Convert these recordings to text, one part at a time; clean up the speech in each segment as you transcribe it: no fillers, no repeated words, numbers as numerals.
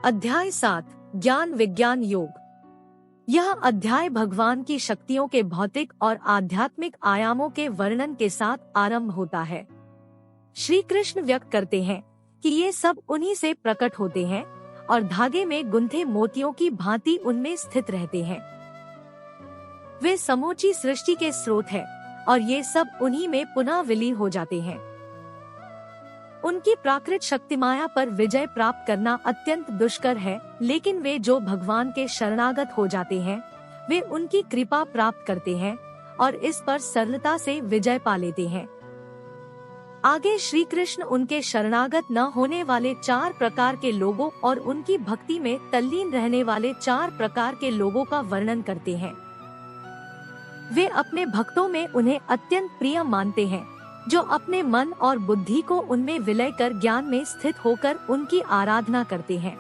अध्याय 7 ज्ञान विज्ञान योग। यह अध्याय भगवान की शक्तियों के भौतिक और आध्यात्मिक आयामों के वर्णन के साथ आरंभ होता है। श्री कृष्ण व्यक्त करते हैं कि ये सब उन्हीं से प्रकट होते हैं और धागे में गुंथे मोतियों की भांति उनमें स्थित रहते हैं। वे समूची सृष्टि के स्रोत हैं और ये सब उन्हीं में पुनः विलीन हो जाते हैं। उनकी प्राकृत शक्ति माया पर विजय प्राप्त करना अत्यंत दुष्कर है, लेकिन वे जो भगवान के शरणागत हो जाते हैं वे उनकी कृपा प्राप्त करते हैं और इस पर सरलता से विजय पा लेते हैं। आगे श्री कृष्ण उनके शरणागत न होने वाले 4 प्रकार के लोगों और उनकी भक्ति में तल्लीन रहने वाले 4 प्रकार के लोगों का वर्णन करते हैं। वे अपने भक्तों में उन्हें अत्यंत प्रिय मानते हैं, जो अपने मन और बुद्धि को उनमें विलय कर ज्ञान में स्थित होकर उनकी आराधना करते हैं।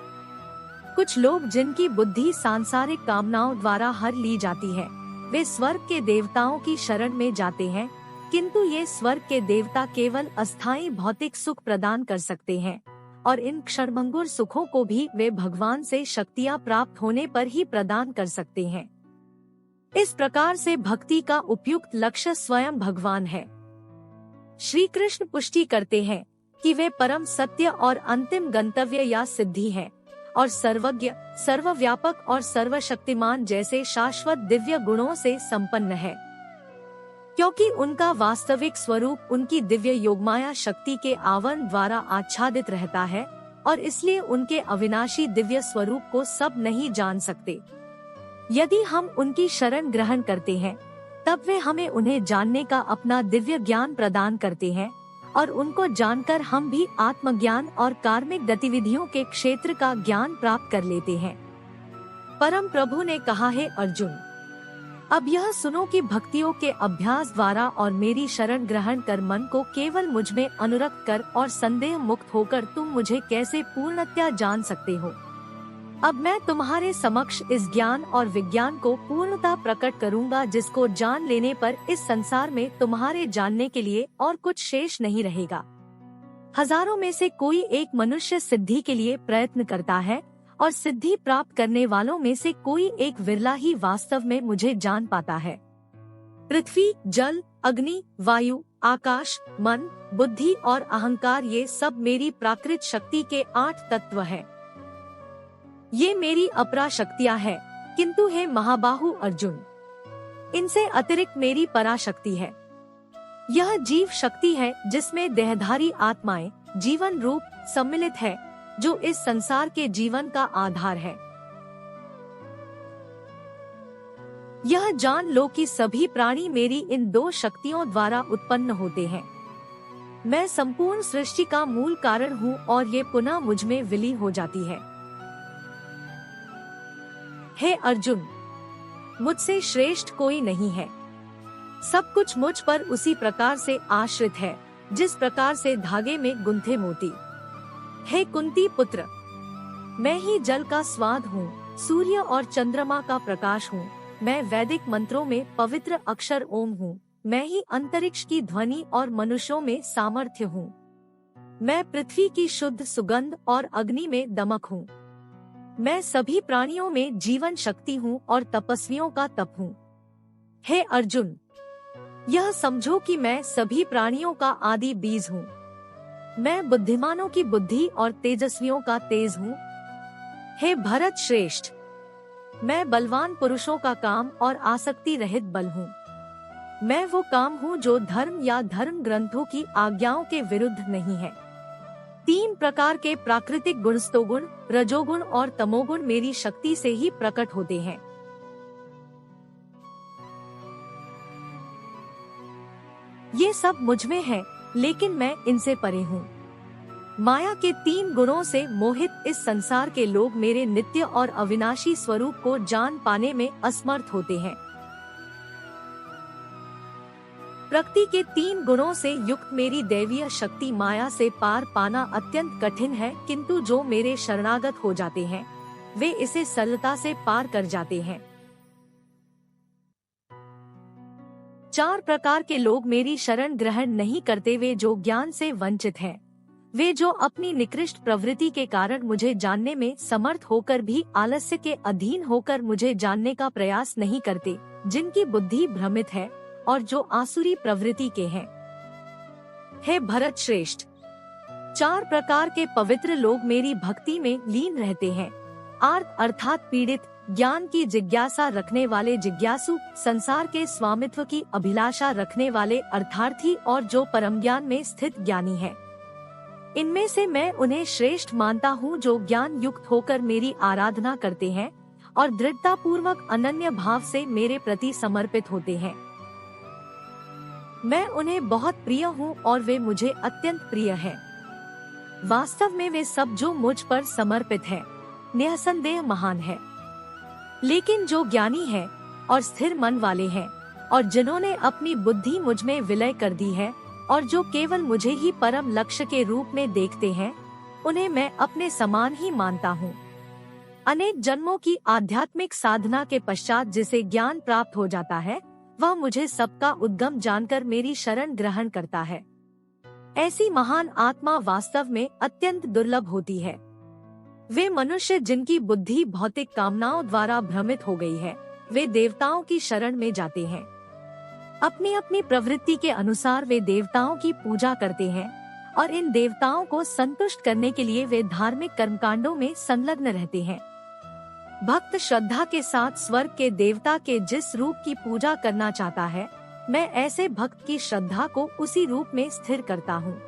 कुछ लोग जिनकी बुद्धि सांसारिक कामनाओं द्वारा हर ली जाती है, वे स्वर्ग के देवताओं की शरण में जाते हैं, किंतु ये स्वर्ग के देवता केवल अस्थायी भौतिक सुख प्रदान कर सकते हैं और इन क्षणभंगुर सुखों को भी वे भगवान से शक्तियाँ प्राप्त होने पर ही प्रदान कर सकते हैं। इस प्रकार से भक्ति का उपयुक्त लक्ष्य स्वयं भगवान है। श्री कृष्ण पुष्टि करते हैं कि वे परम सत्य और अंतिम गंतव्य या सिद्धि हैं और सर्वज्ञ, सर्वव्यापक और सर्वशक्तिमान जैसे शाश्वत दिव्य गुणों से संपन्न है, क्योंकि उनका वास्तविक स्वरूप उनकी दिव्य योगमाया शक्ति के आवरण द्वारा आच्छादित रहता है और इसलिए उनके अविनाशी दिव्य स्वरूप को सब नहीं जान सकते। यदि हम उनकी शरण ग्रहण करते हैं तब वे हमें उन्हें जानने का अपना दिव्य ज्ञान प्रदान करते हैं और उनको जानकर हम भी आत्मज्ञान और कार्मिक गतिविधियों के क्षेत्र का ज्ञान प्राप्त कर लेते हैं। परम प्रभु ने कहा है, अर्जुन, अब यह सुनो कि भक्तियों के अभ्यास द्वारा और मेरी शरण ग्रहण कर मन को केवल मुझ में अनुरक्त कर और संदेह मुक्त होकर तुम मुझे कैसे पूर्णतया जान सकते हो। अब मैं तुम्हारे समक्ष इस ज्ञान और विज्ञान को पूर्णतः प्रकट करूंगा, जिसको जान लेने पर इस संसार में तुम्हारे जानने के लिए और कुछ शेष नहीं रहेगा। हजारों में से कोई एक मनुष्य सिद्धि के लिए प्रयत्न करता है और सिद्धि प्राप्त करने वालों में से कोई एक विरला ही वास्तव में मुझे जान पाता है। पृथ्वी, जल, अग्नि, वायु, आकाश, मन, बुद्धि और अहंकार, ये सब मेरी प्राकृत शक्ति के 8 तत्व हैं। ये मेरी अपरा शक्तियाँ हैं, किंतु हे महाबाहु अर्जुन, इनसे अतिरिक्त मेरी पराशक्ति है। यह जीव शक्ति है जिसमें देहधारी आत्माएं, जीवन रूप सम्मिलित है, जो इस संसार के जीवन का आधार है। यह जान लो कि सभी प्राणी मेरी इन 2 शक्तियों द्वारा उत्पन्न होते हैं। मैं संपूर्ण सृष्टि का मूल कारण हूँ और ये पुनः मुझ में विलीन हो जाती है। हे अर्जुन, मुझसे श्रेष्ठ कोई नहीं है। सब कुछ मुझ पर उसी प्रकार से आश्रित है जिस प्रकार से धागे में गुंथे मोती। हे कुंती पुत्र, मैं ही जल का स्वाद हूँ, सूर्य और चंद्रमा का प्रकाश हूँ। मैं वैदिक मंत्रों में पवित्र अक्षर ओम हूँ। मैं ही अंतरिक्ष की ध्वनि और मनुष्यों में सामर्थ्य हूँ। मैं पृथ्वी की शुद्ध सुगंध और अग्नि में दमक हूँ। मैं सभी प्राणियों में जीवन शक्ति हूँ और तपस्वियों का तप हूँ। हे अर्जुन, यह समझो कि मैं सभी प्राणियों का आदि बीज हूँ। मैं बुद्धिमानों की बुद्धि और तेजस्वियों का तेज हूँ। हे भरत श्रेष्ठ, मैं बलवान पुरुषों का काम और आसक्ति रहित बल हूँ। मैं वो काम हूँ जो धर्म या धर्म ग्रंथों की आज्ञाओं के विरुद्ध नहीं है। 3 प्रकार के प्राकृतिक गुण, सतोगुण, रजोगुण और तमोगुण मेरी शक्ति से ही प्रकट होते हैं। ये सब मुझ में है, लेकिन मैं इनसे परे हूँ। माया के 3 गुणों से मोहित इस संसार के लोग मेरे नित्य और अविनाशी स्वरूप को जान पाने में असमर्थ होते हैं। प्रकृति के 3 गुणों से युक्त मेरी दैवीय शक्ति माया से पार पाना अत्यंत कठिन है, किंतु जो मेरे शरणागत हो जाते हैं वे इसे सरलता से पार कर जाते हैं। 4 प्रकार के लोग मेरी शरण ग्रहण नहीं करते, वे जो ज्ञान से वंचित हैं, वे जो अपनी निकृष्ट प्रवृत्ति के कारण मुझे जानने में समर्थ होकर भी आलस्य के अधीन होकर मुझे जानने का प्रयास नहीं करते, जिनकी बुद्धि भ्रमित है और जो आसुरी प्रवृत्ति के हैं। हे भरत श्रेष्ठ, 4 प्रकार के पवित्र लोग मेरी भक्ति में लीन रहते हैं। आर्त अर्थात पीड़ित, ज्ञान की जिज्ञासा रखने वाले जिज्ञासु, संसार के स्वामित्व की अभिलाषा रखने वाले अर्थार्थी और जो परम ज्ञान में स्थित ज्ञानी है। इनमें से मैं उन्हें श्रेष्ठ मानता हूँ जो ज्ञान युक्त होकर मेरी आराधना करते हैं और दृढ़ता पूर्वक अनन्य भाव से मेरे प्रति समर्पित होते हैं। मैं उन्हें बहुत प्रिय हूँ और वे मुझे अत्यंत प्रिय हैं। वास्तव में वे सब जो मुझ पर समर्पित हैं, निःसंदेह महान है। लेकिन जो ज्ञानी हैं और स्थिर मन वाले हैं और जिन्होंने अपनी बुद्धि मुझ में विलय कर दी है और जो केवल मुझे ही परम लक्ष्य के रूप में देखते हैं, उन्हें मैं अपने समान ही मानता हूँ। अनेक जन्मों की आध्यात्मिक साधना के पश्चात जिसे ज्ञान प्राप्त हो जाता है, वह मुझे सबका उद्गम जानकर मेरी शरण ग्रहण करता है। ऐसी महान आत्मा वास्तव में अत्यंत दुर्लभ होती है। वे मनुष्य जिनकी बुद्धि भौतिक कामनाओं द्वारा भ्रमित हो गई है, वे देवताओं की शरण में जाते हैं। अपनी अपनी प्रवृत्ति के अनुसार वे देवताओं की पूजा करते हैं और इन देवताओं को संतुष्ट करने के लिए वे धार्मिक कर्मकांडों में संलग्न रहते हैं। भक्त श्रद्धा के साथ स्वर्ग के देवता के जिस रूप की पूजा करना चाहता है, मैं ऐसे भक्त की श्रद्धा को उसी रूप में स्थिर करता हूँ।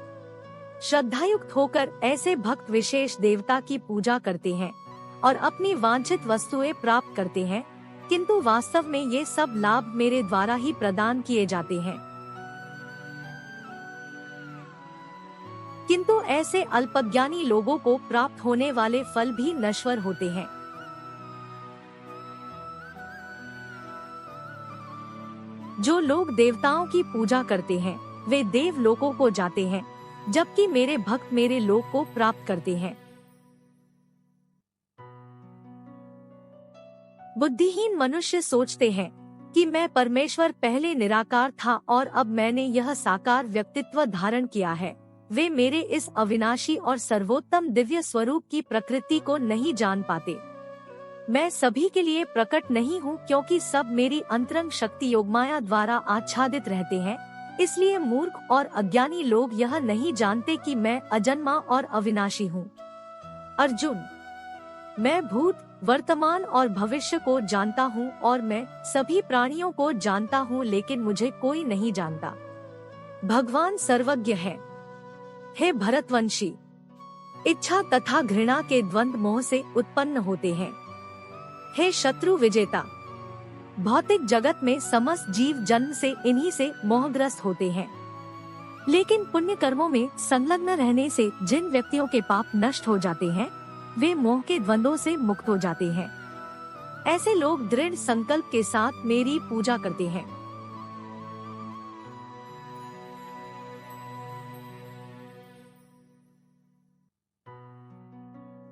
श्रद्धायुक्त होकर ऐसे भक्त विशेष देवता की पूजा करते हैं और अपनी वांछित वस्तुएं प्राप्त करते हैं, किंतु वास्तव में ये सब लाभ मेरे द्वारा ही प्रदान किए जाते हैं। किंतु ऐसे अल्पज्ञानी लोगों को प्राप्त होने वाले फल भी नश्वर होते हैं। जो लोग देवताओं की पूजा करते हैं, वे देव लोकों को जाते हैं, जबकि मेरे भक्त मेरे लोक को प्राप्त करते हैं। बुद्धिहीन मनुष्य सोचते हैं कि मैं परमेश्वर पहले निराकार था और अब मैंने यह साकार व्यक्तित्व धारण किया है। वे मेरे इस अविनाशी और सर्वोत्तम दिव्य स्वरूप की प्रकृति को नहीं जान पाते। मैं सभी के लिए प्रकट नहीं हूँ, क्योंकि सब मेरी अंतरंग शक्ति योगमाया द्वारा आच्छादित रहते हैं। इसलिए मूर्ख और अज्ञानी लोग यह नहीं जानते कि मैं अजन्मा और अविनाशी हूँ। अर्जुन, मैं भूत, वर्तमान और भविष्य को जानता हूँ और मैं सभी प्राणियों को जानता हूँ, लेकिन मुझे कोई नहीं जानता। भगवान सर्वज्ञ है। हे भरतवंशी, इच्छा तथा घृणा के द्वंद्व मोह से उत्पन्न होते हैं। हे शत्रु विजेता, भौतिक जगत में समस्त जीव जन्म से इन्हीं से मोहग्रस्त होते हैं। लेकिन पुण्य कर्मों में संलग्न रहने से जिन व्यक्तियों के पाप नष्ट हो जाते हैं, वे मोह के द्वंद्वों से मुक्त हो जाते हैं। ऐसे लोग दृढ़ संकल्प के साथ मेरी पूजा करते हैं।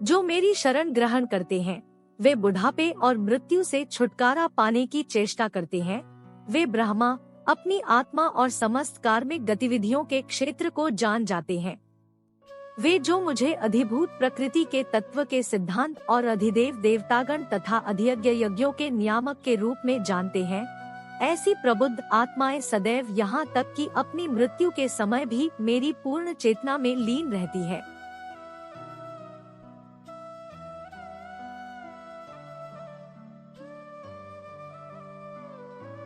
जो मेरी शरण ग्रहण करते हैं, वे बुढ़ापे और मृत्यु से छुटकारा पाने की चेष्टा करते हैं। वे ब्रह्मा, अपनी आत्मा और समस्त कार्मिक गतिविधियों के क्षेत्र को जान जाते हैं। वे जो मुझे अधिभूत प्रकृति के तत्व के सिद्धांत और अधिदेव देवतागण तथा अधियज्ञ यज्ञों के नियामक के रूप में जानते हैं, ऐसी प्रबुद्ध आत्माएं सदैव यहाँ तक कि अपनी मृत्यु के समय भी मेरी पूर्ण चेतना में लीन रहती है।